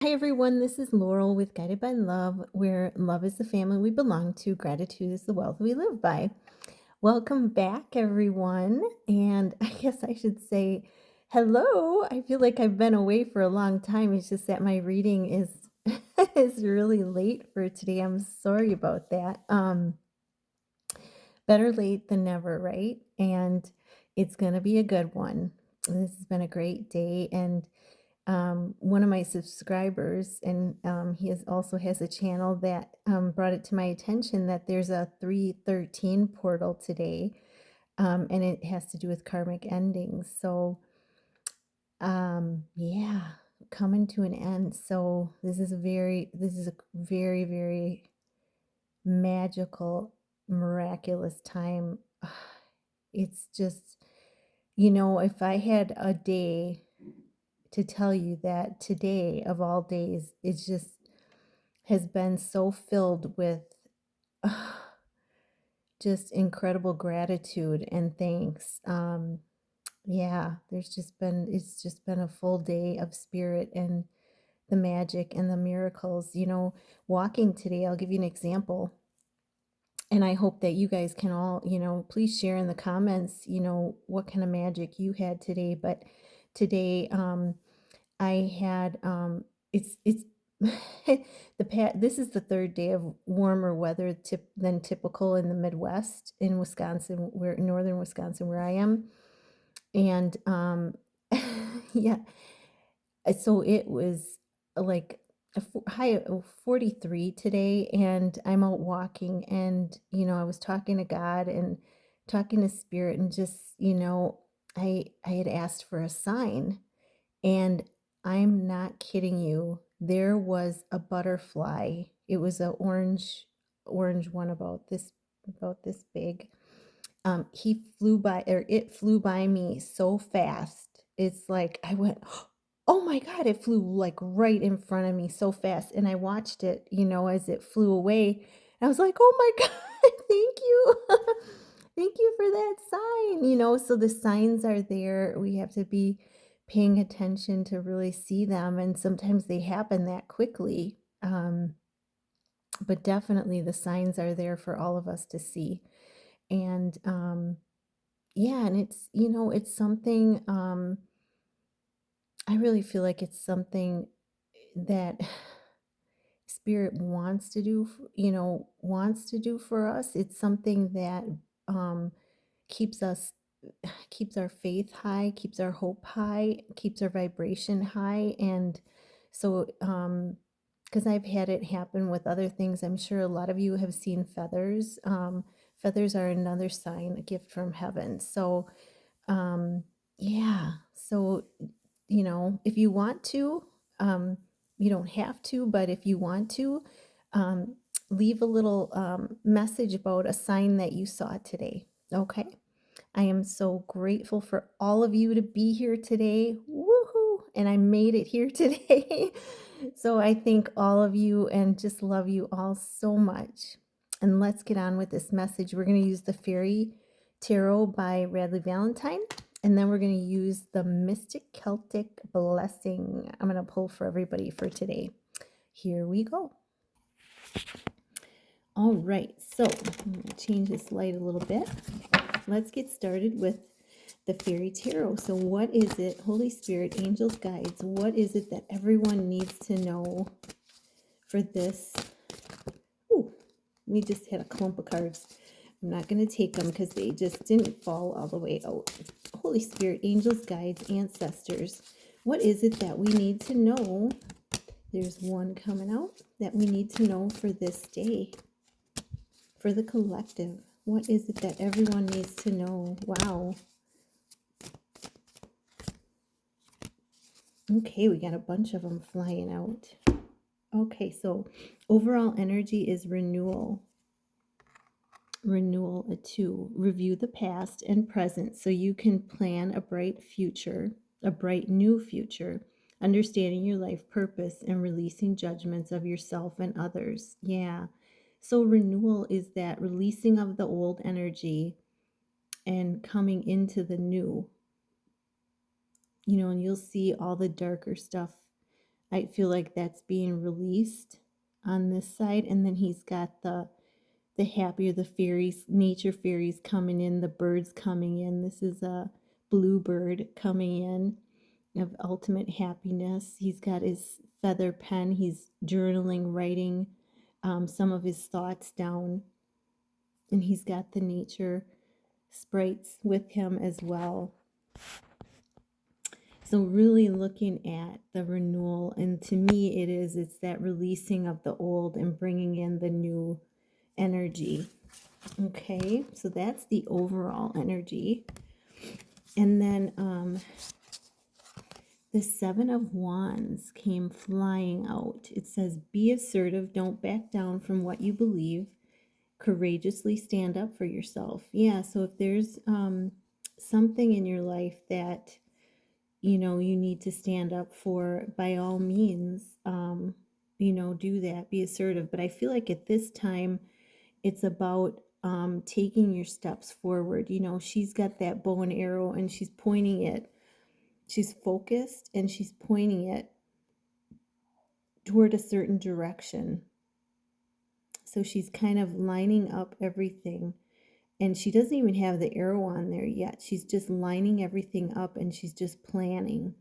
Hi everyone, this is Laurel with Guided by Love, where love is the family we belong to, gratitude is the wealth we live by. Welcome back, everyone. And I guess I should say hello. I feel like I've been away for a long time. It's just that my reading is is really late for today. I'm sorry about that. Better late than never, right? And it's gonna be a good one. This has been a great day, and one of my subscribers, and he also has a channel that brought it to my attention that there's a 313 portal today, and it has to do with karmic endings. So, yeah, coming to an end. So this is a very, very magical, miraculous time. It's just, if I had a day to tell you that today of all days, it just has been so filled with just incredible gratitude and thanks. Yeah, it's just been a full day of spirit and the magic and the miracles. Walking today, I'll give you an example. And I hope that you guys can all, please share in the comments, what kind of magic you had today. But today, I had it's this is the third day of warmer weather than typical in the Midwest in Wisconsin, where northern Wisconsin where I am. And yeah, so it was like high of 43 today, and I'm out walking, and I was talking to God and talking to spirit, and just I had asked for a sign, and I'm not kidding you. There was a butterfly. It was a orange one about this big. He flew by, or it flew by me so fast. It's like I went, "Oh my God," it flew like right in front of me so fast. And I watched it, as it flew away. I was like, "Oh my God, thank you." Thank you for that sign. So the signs are there. We have to be paying attention to really see them. And sometimes they happen that quickly. But definitely the signs are there for all of us to see. And yeah, and it's something, I really feel like it's something that spirit wants to do for us. It's something that um keeps us keeps our faith high, keeps our hope high, keeps our vibration high. And so, because I've had it happen with other things, I'm sure a lot of you have seen feathers. Feathers are another sign, a gift from heaven. So, yeah. So, if you want to, you don't have to, but if you want to, um, leave a little message about a sign that you saw today. Okay. I am so grateful for all of you to be here today. Woohoo! And I made it here today. So I thank all of you and just love you all so much. And let's get on with this message. We're going to use the Fairy Tarot by Radley Valentine. And then we're going to use the Mystic Celtic Blessing. I'm going to pull for everybody for today. Here we go. All right. So I'm going to change this light a little bit. Let's get started with the Fairy Tarot. So what is it, Holy Spirit, angels, guides, what is it that everyone needs to know for this? Ooh, we just had a clump of cards. I'm not going to take them because they just didn't fall all the way out. Holy Spirit, angels, guides, ancestors, what is it that we need to know? There's one coming out that we need to know for this day, for the collective. What is it that everyone needs to know? Wow. Okay, we got a bunch of them flying out. Okay, so overall energy is renewal. Renewal, a 2. Review the past and present so you can plan a bright future, a bright new future, understanding your life purpose and releasing judgments of yourself and others. Yeah. So renewal is that releasing of the old energy and coming into the new. And you'll see all the darker stuff I feel like that's being released on this side. And then he's got the happier, the fairies, nature fairies coming in, the birds coming in. This is a bluebird coming in of ultimate happiness. He's got his feather pen. He's journaling, writing some of his thoughts down. And he's got the nature sprites with him as well. So really looking at the renewal, and to me it's that releasing of the old and bringing in the new energy. Okay, so that's the overall energy. And then the Seven of Wands came flying out. It says, be assertive, don't back down from what you believe, courageously stand up for yourself. Yeah, so if there's something in your life that you need to stand up for, by all means, do that, be assertive. But I feel like at this time, it's about taking your steps forward. She's got that bow and arrow and she's pointing it. She's focused and she's pointing it toward a certain direction. So she's kind of lining up everything. And she doesn't even have the arrow on there yet. She's just lining everything up and she's just planning.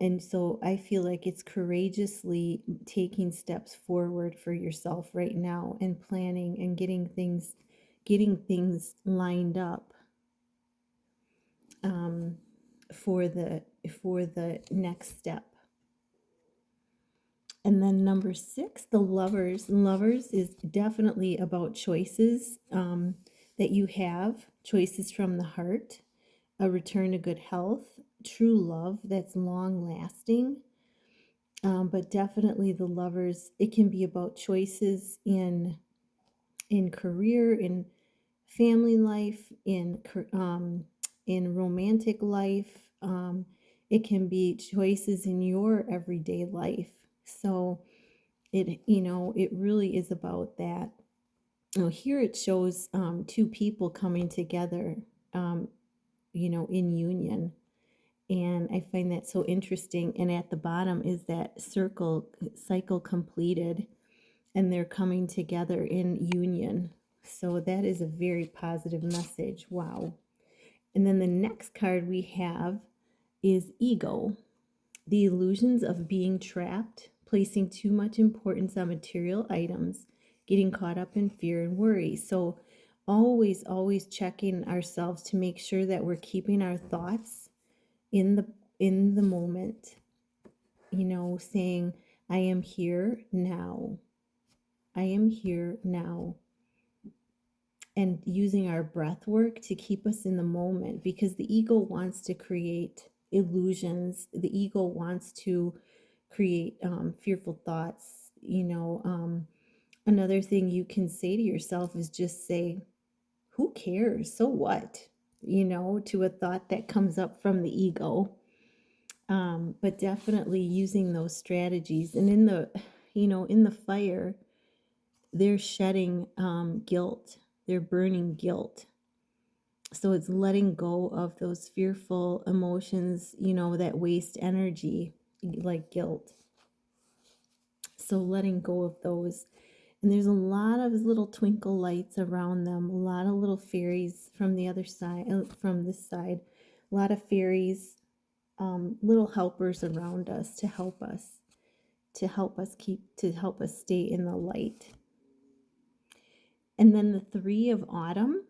And so I feel like it's courageously taking steps forward for yourself right now and planning and getting things lined up for the next step. And then number 6, the Lovers. Lovers is definitely about choices that you have, choices from the heart, a return to good health, true love that's long lasting. But definitely the Lovers, it can be about choices in career, in family life, in romantic life. It can be choices in your everyday life. So it really is about that. Here it shows two people coming together, in union. And I find that so interesting. And at the bottom is that cycle completed, and they're coming together in union. So that is a very positive message. Wow. And then the next card we have is ego. The illusions of being trapped, placing too much importance on material items, getting caught up in fear and worry. So always checking ourselves to make sure that we're keeping our thoughts in the moment, saying, I am here now. I am here now. And using our breath work to keep us in the moment, because the ego wants to create illusions. The ego wants to create fearful thoughts. Another thing you can say to yourself is just say, who cares? So what? To a thought that comes up from the ego. But definitely using those strategies. And in the fire, they're shedding guilt. They're burning guilt. So it's letting go of those fearful emotions, that waste energy, like guilt. So letting go of those. And there's a lot of little twinkle lights around them, a lot of little fairies from the other side, from this side, a lot of fairies, little helpers around us to help us stay in the light. And then the 3 of Autumn.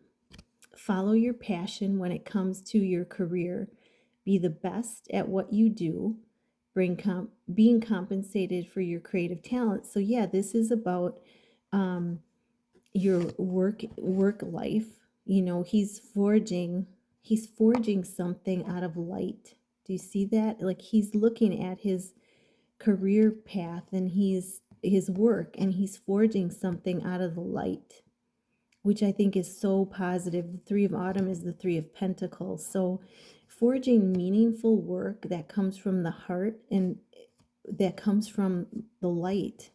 Follow your passion when it comes to your career. Be the best at what you do. Being compensated for your creative talent. So yeah, this is about your work life. He's forging something out of light. Do you see that? Like he's looking at his career path and his work, and he's forging something out of the light, which I think is so positive. The 3 of Autumn is the 3 of Pentacles. So forging meaningful work that comes from the heart and that comes from the light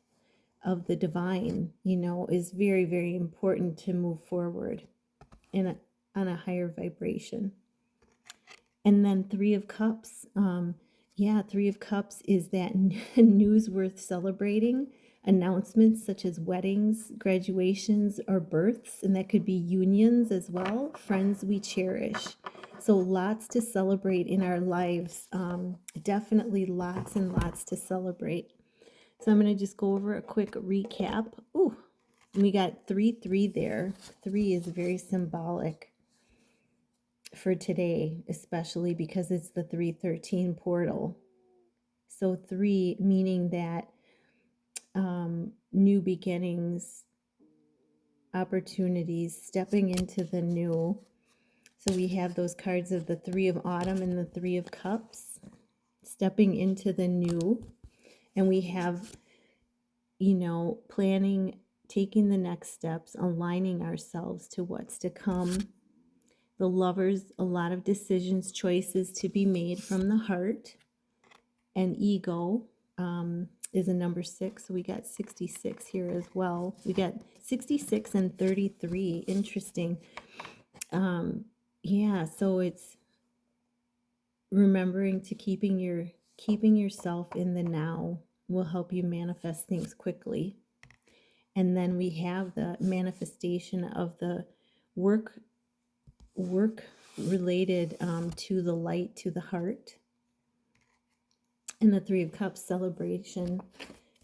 of the divine, is very, very important to move forward on a higher vibration. And then 3 of Cups, Yeah, Three of Cups is that news worth celebrating, announcements such as weddings, graduations, or births, and that could be unions as well, friends we cherish. So lots to celebrate in our lives. Definitely lots and lots to celebrate. So I'm going to just go over a quick recap. Ooh, we got 3 3 there. 3 is very symbolic for today, especially because it's the 313 portal. So 3 meaning that new beginnings, opportunities, stepping into the new. So we have those cards of the 3 of autumn and the 3 of cups, stepping into the new. And we have, planning, taking the next steps, aligning ourselves to what's to come. The lovers, a lot of decisions, choices to be made from the heart. And ego is a number 6. So we got 66 here as well. We got 66 and 33. Interesting. Yeah, so it's remembering to keeping yourself in the now will help you manifest things quickly. And then we have the manifestation of the work related to the light, to the heart. And the 3 of Cups, celebration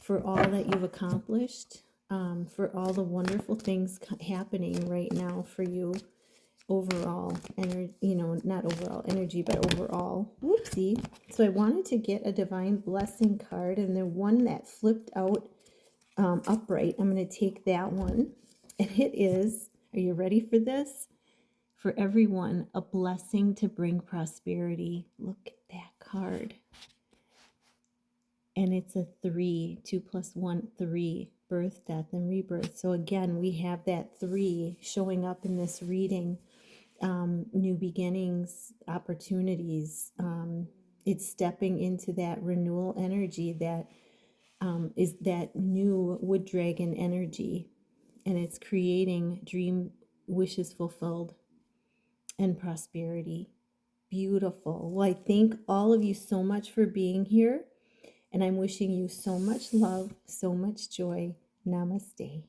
for all that you've accomplished, for all the wonderful things happening right now for you overall, not overall energy, but overall. Whoopsie. So I wanted to get a divine blessing card, and the one that flipped out upright, I'm going to take that one. And it is, are you ready for this? For everyone, a blessing to bring prosperity. Look at that card. And it's a 3, 2 plus 1, 3, birth, death, and rebirth. So again, we have that 3 showing up in this reading. New beginnings, opportunities. It's stepping into that renewal energy that is that new wood dragon energy. And it's creating dream wishes fulfilled and prosperity. Beautiful. Well, I thank all of you so much for being here. And I'm wishing you so much love, so much joy. Namaste.